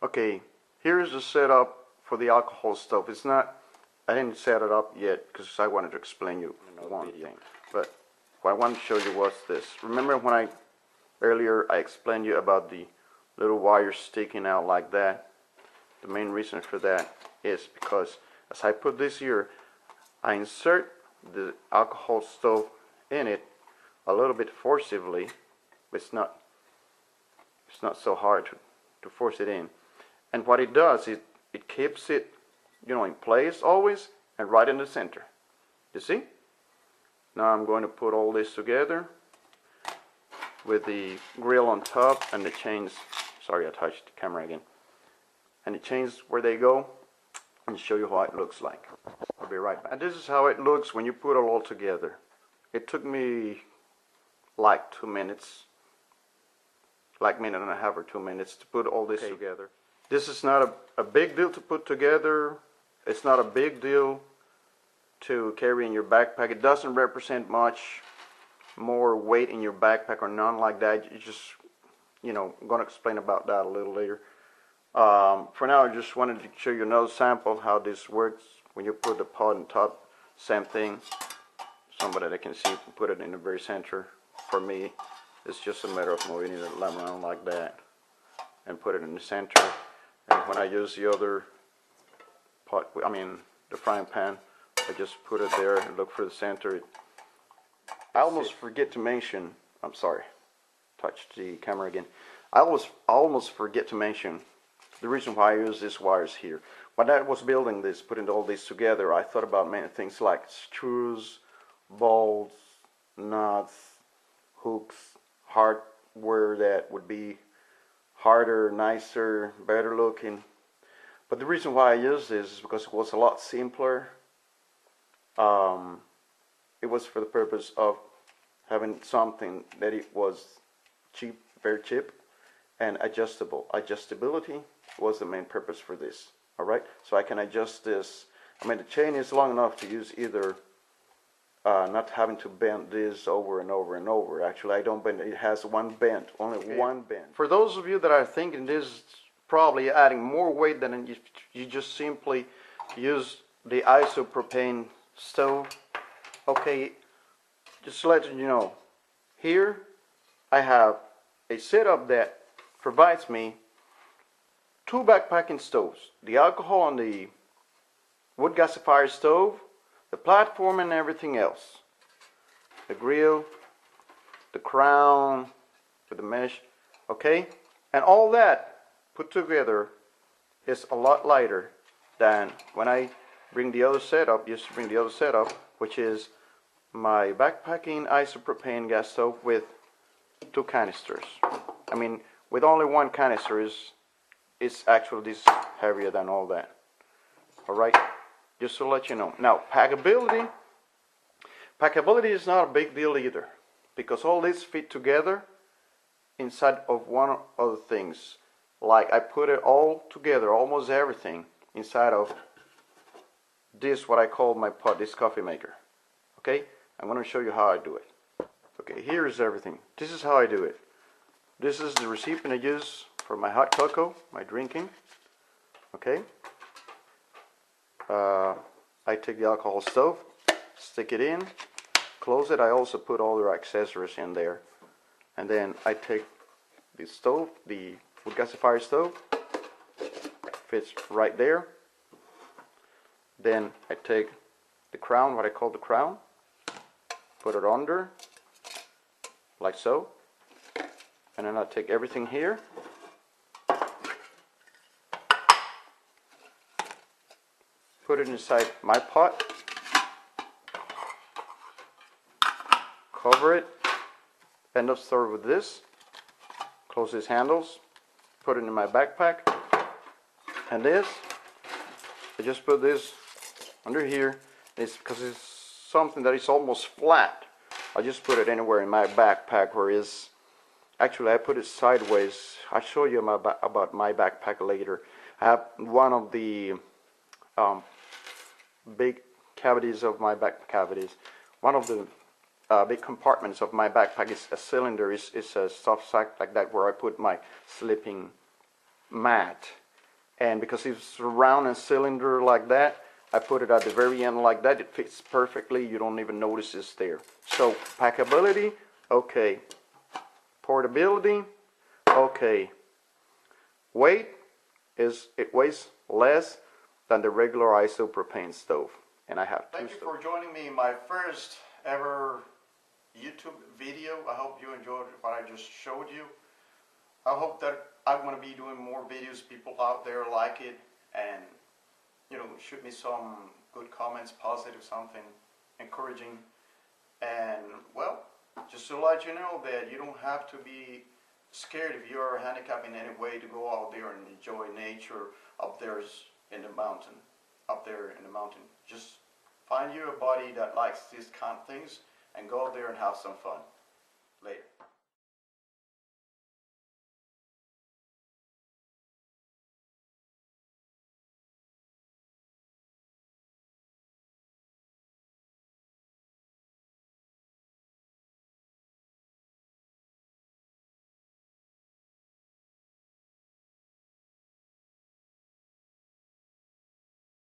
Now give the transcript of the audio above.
Okay, here's the setup for the alcohol stove. It's not, I didn't set it up yet because I wanted to explain you one thing. But what I want to show you was this. Remember when earlier I explained you about the little wires sticking out like that? The main reason for that is because as I put this here, I insert the alcohol stove in it a little bit forcibly, but it's not so hard to force it in. And what it does is it keeps it, in place always and right in the center. You see? Now I'm going to put all this together with the grill on top and the chains. Sorry, I touched the camera again. And the chains where they go, and show you how it looks like. I'll be right back. And this is how it looks when you put it all together. It took me like 2 minutes, like a minute and a half or 2 minutes to put all this together. This is not a big deal to put together. It's not a big deal to carry in your backpack. It doesn't represent much more weight in your backpack or none like that. You just, I'm going to explain about that a little later. For now, I just wanted to show you another sample how this works. When you put the pot on top, same thing. Somebody that can see, put it in the very center. For me, it's just a matter of moving it around like that and put it in the center. And when I use the other pot, the frying pan, I just put it there and look for the center. I almost forget to mention, I'm sorry, touched the camera again. I almost forget to mention the reason why I use these wires here. When I was building this, putting all this together, I thought about many things like screws, bolts, nuts, hooks, hardware that would be harder, nicer, better looking. But the reason why I use this is because it was a lot simpler. It was for the purpose of having something that it was cheap, very cheap, and adjustable. Adjustability was the main purpose for this. Alright, so I can adjust this. The chain is long enough to use either not having to bend this over and over and over. Actually, I don't bend it. It has one bend, only one bend. For those of you that are thinking this is probably adding more weight than if you just simply use the isopropane stove, okay, just to let you know, here I have a setup that provides me 2 backpacking stoves, the alcohol on the wood gasifier stove, the platform and everything else, the grill, the crown with the mesh, okay, and all that put together is a lot lighter than when I bring the other setup, which is my backpacking isopropane gas stove with 2 canisters. With only 1 canister is actually this heavier than all that. Alright, just to let you know. Now, packability is not a big deal either, because all this fit together inside of one of the things. Like I put it all together, almost everything, inside of this, what I call my pot, this coffee maker. Okay, I'm going to show you how I do it. Okay, here is everything. This is how I do it. This is the recipient I use for my hot cocoa, my drinking. Okay. I take the alcohol stove, stick it in, close it. I also put all the accessories in there. And then I take the stove, the wood gasifier stove, fits right there. Then I take the crown, what I call the crown, put it under, like so. And then I take everything here, put it inside my pot, cover it, end up stored with this, close these handles, put it in my backpack, and this, I just put this under here. It's because it's something that is almost flat. I just put it anywhere in my backpack where it's, actually I put it sideways. I'll show you about my backpack later. I have one of the big cavities of my back cavities. One of the big compartments of my backpack is a cylinder, is a soft sack like that where I put my sleeping mat. And because it's round and cylinder like that, I put it at the very end like that. It fits perfectly. You don't even notice it's there. So packability, okay. Portability, okay. Weight it weighs less than the regular isopropane stove. And I have two. Thank you for joining me in my first ever YouTube video. I hope you enjoyed what I just showed you. I hope that I'm going to be doing more videos. People out there like it, and shoot me some good comments, positive, something encouraging. And well, just to let you know that you don't have to be scared if you are handicapped in any way to go out there and enjoy nature up there in the mountain. Just find you a buddy that likes these kind of things and go out there and have some fun. Later.